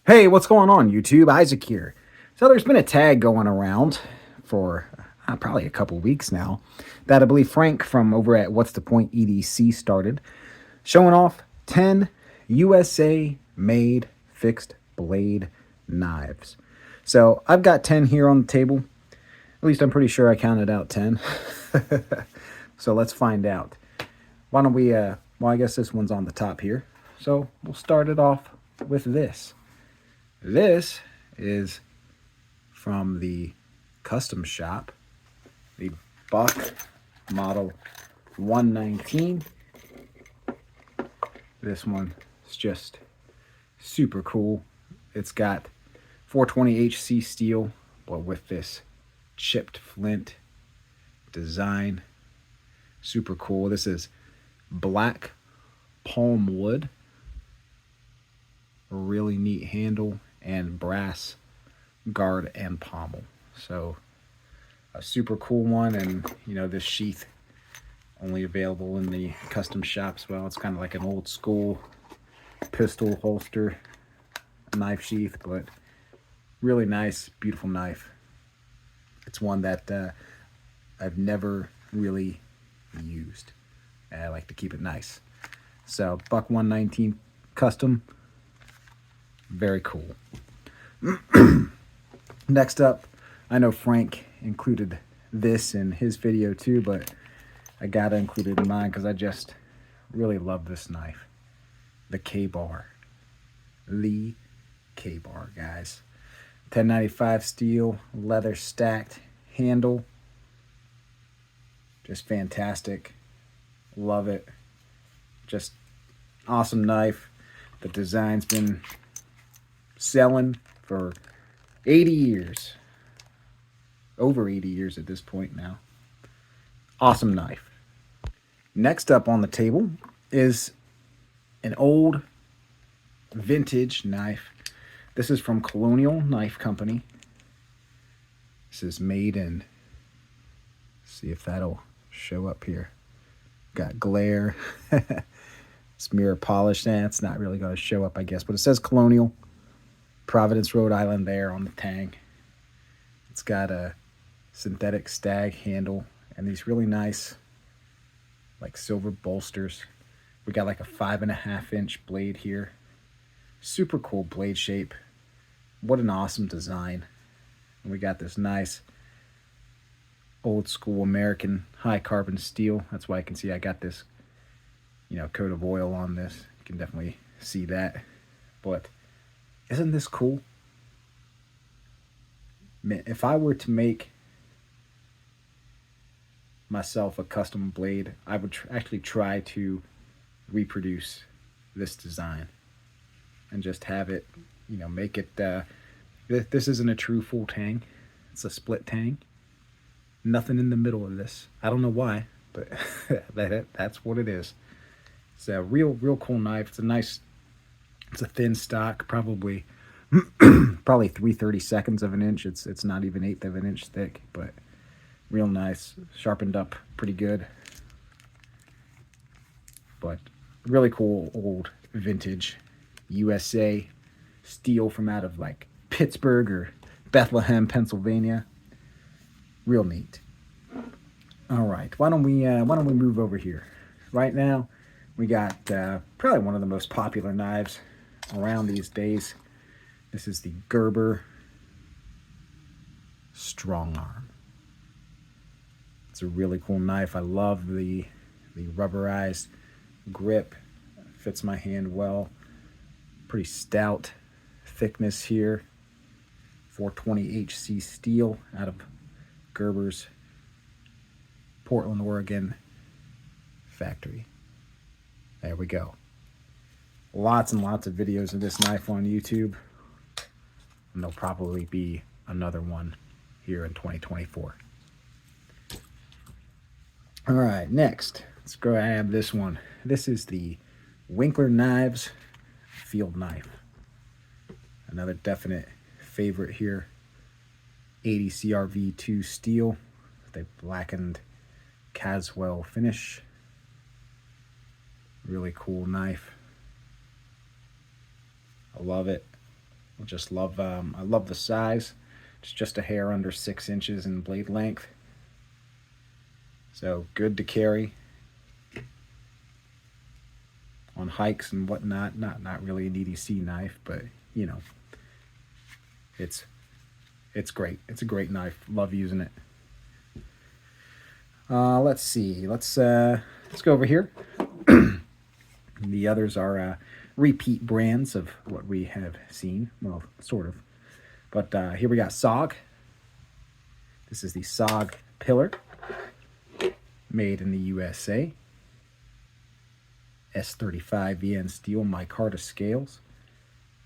Hey, what's going on, YouTube? Isaac here. So, there's been a tag going around for probably a couple weeks now that I believe Frank from over at What's the Point EDC started, showing off 10 USA made fixed blade knives. So, I've got 10 here on the table. At least I'm pretty sure I counted out 10. So, let's find out. Why don't we, I guess this one's on the top here. So, we'll start it off with this. This is from the custom shop, the Buck Model 119. This one is just super cool. It's got 420 HC steel, but with this chipped flint design. Super cool. This is black palm wood. A really neat handle and brass guard and pommel. So a super cool one, and this sheath only available in the custom shops. Well, it's kind of like an old school pistol holster knife sheath, but really nice, beautiful knife. It's one that I've never really used. I like to keep it nice. So Buck 119 custom, very cool. Next up, I know Frank included this in his video too, but I gotta include it in mine because I just really love this knife. The K-Bar. The K-Bar, guys. 1095 steel, leather stacked handle. Just fantastic. Love it. Just awesome knife. The design's been selling for 80 years. Over 80 years at this point now. Awesome knife. Next up on the table is an old vintage knife. This is from Colonial Knife Company. This is made in, see if that'll show up here. Got glare. It's mirror polish. It's not really going to show up, I guess, but it says Colonial. Providence, Rhode Island there on the tang. It's got a synthetic stag handle and these really nice like silver bolsters. We got like a 5.5-inch blade here. Super cool blade shape. What an awesome design. And we got this nice old school American high carbon steel. That's why I can see I got this coat of oil on this. You can definitely see that. But isn't this cool? Man, if I were to make myself a custom blade, I would actually try to reproduce this design and just have it, make it. This isn't a true full tang. It's a split tang. Nothing in the middle of this. I don't know why, but that's what it is. It's a real cool knife. It's a thin stock, probably 3/32 of an inch. It's not even 1/8 of an inch thick, but real nice, sharpened up pretty good. But really cool old vintage USA steel from out of like Pittsburgh or Bethlehem, Pennsylvania. Real neat. All right, why don't we move over here? Right now, we got probably one of the most popular knives around these days. This is the Gerber Strong Arm. It's a really cool knife. I love the rubberized grip. Fits my hand well. Pretty stout thickness here. 420 HC steel out of Gerber's Portland, Oregon factory. There we go. Lots and lots of videos of this knife on YouTube. And there'll probably be another one here in 2024. All right, next, let's go grab this one. This is the Winkler Knives Field Knife. Another definite favorite here. 80 CRV2 steel with a blackened Caswell finish. Really cool knife. I love it. I just love, I love the size. It's just a hair under 6 inches in blade length. So good to carry on hikes and whatnot. Not really an EDC knife, but you know, it's great. It's a great knife. Love using it. Let's see. Let's go over here. The others are repeat brands of what we have seen. Well, sort of. But here we got SOG. This is the SOG Pillar, made in the USA. S35 VN steel micarta scales.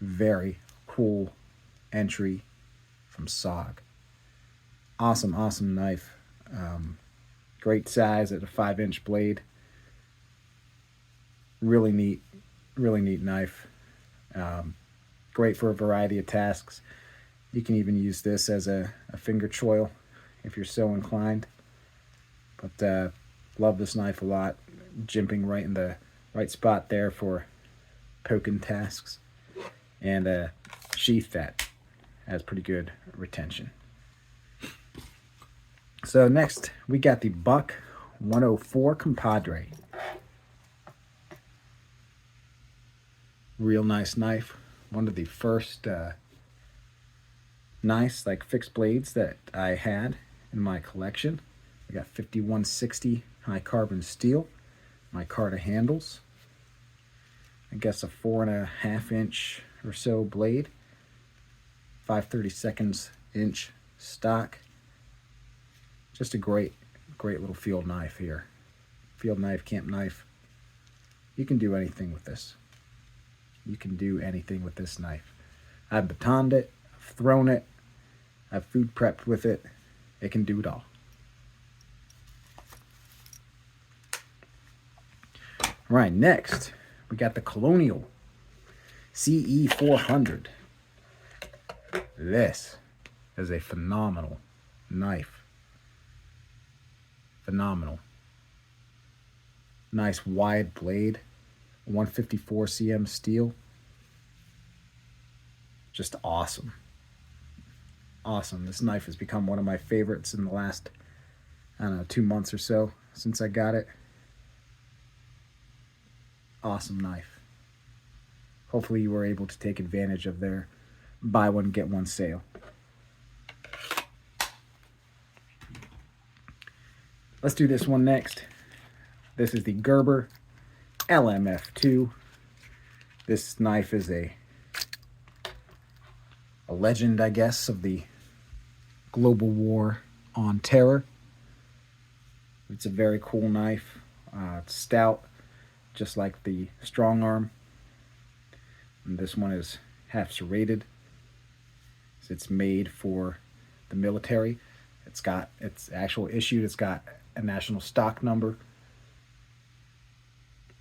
Very cool entry from SOG. Awesome knife. Great size at a 5-inch blade. Really neat knife. Great for a variety of tasks. You can even use this as a finger choil if you're so inclined. But love this knife a lot. Jimping right in the right spot there for poking tasks. And a sheath that has pretty good retention. So next we got the Buck 104 Compadre. Real nice knife. One of the first nice like fixed blades that I had in my collection. I got 5160 high carbon steel, micarta handles. I guess a 4.5 inch or so blade, 5/32 inch stock. Just a great little field knife here. Field knife, camp knife. You can do anything with this. You can do anything with this knife. I've batoned it, I've thrown it, I've food prepped with it. It can do it all. All right, next we got the Colonial C400. This is a phenomenal knife. Phenomenal. Nice wide blade, 154 cm steel. Just awesome. Awesome. This knife has become one of my favorites in the last, I don't know, 2 months or so since I got it. Awesome knife. Hopefully you were able to take advantage of their buy one get one sale. Let's do this one next. This is the Gerber LMF2. This knife is a legend, I guess, of the global war on terror. It's a very cool knife. It's stout, just like the Strong Arm. And this one is half serrated. It's made for the military. It's got, it's actual issued, it's got a national stock number.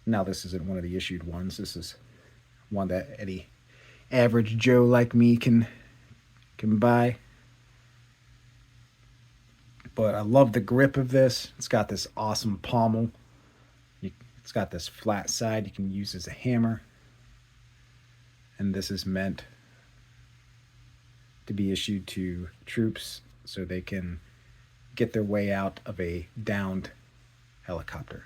Now this isn't one of the issued ones. This is one that any average Joe like me can buy. But I love the grip of this. It's got this awesome pommel. It's got this flat side you can use as a hammer. And this is meant to be issued to troops so they can get their way out of a downed helicopter.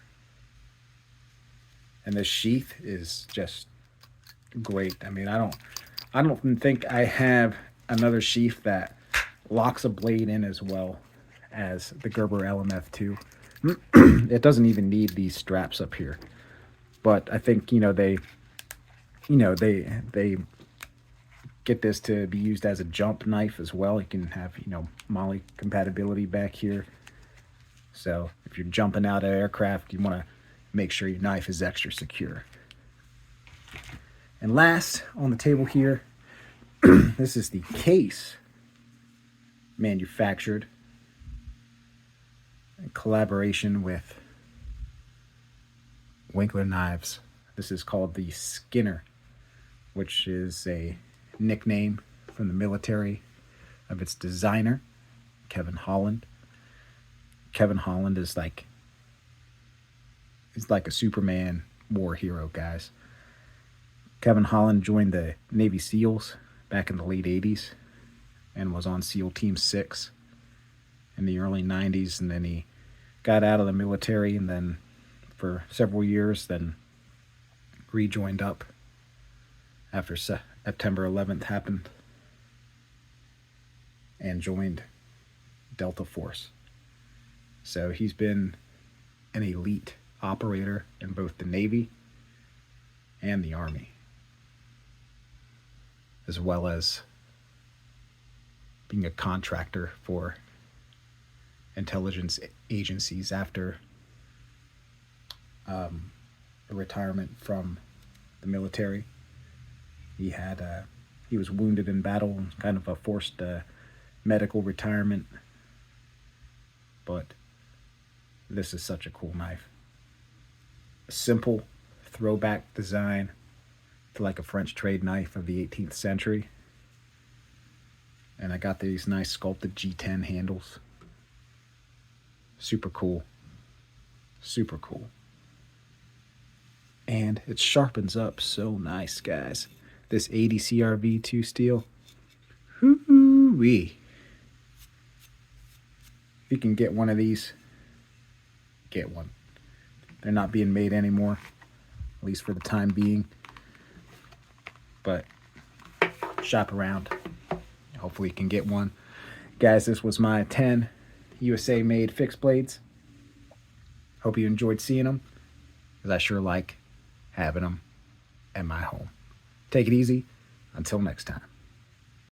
And this sheath is just great. I mean, I don't think I have another sheath that locks a blade in as well as the Gerber LMF2. It doesn't even need these straps up here. But I think, they get this to be used as a jump knife as well. You can have, MOLLE compatibility back here. So if you're jumping out of aircraft, you want to make sure your knife is extra secure. And last on the table here, this is the case manufactured in collaboration with Winkler knives. This is called the Skinner, which is a nickname from the military of its designer, Kevin Holland. Kevin Holland is like a Superman war hero, guys. Kevin Holland joined the Navy SEALs back in the late 80s and was on SEAL Team 6 in the early 90s, and then he got out of the military and then for several years then rejoined up after September 11th happened and joined Delta Force. So he's been an elite operator in both the Navy and the Army, as well as being a contractor for intelligence agencies after a retirement from the military. He was wounded in battle and kind of a forced medical retirement, but this is such a cool knife. A simple throwback design to like a French trade knife of the 18th century. And I got these nice sculpted G10 handles. Super cool. Super cool. And it sharpens up so nice, guys. This 80 CRV2 steel. Hoo-wee. If you can get one of these, get one. They're not being made anymore, at least for the time being. But shop around. Hopefully you can get one. Guys, this was my 10 USA made fixed blades. Hope you enjoyed seeing them, because I sure like having them at my home. Take it easy. Until next time.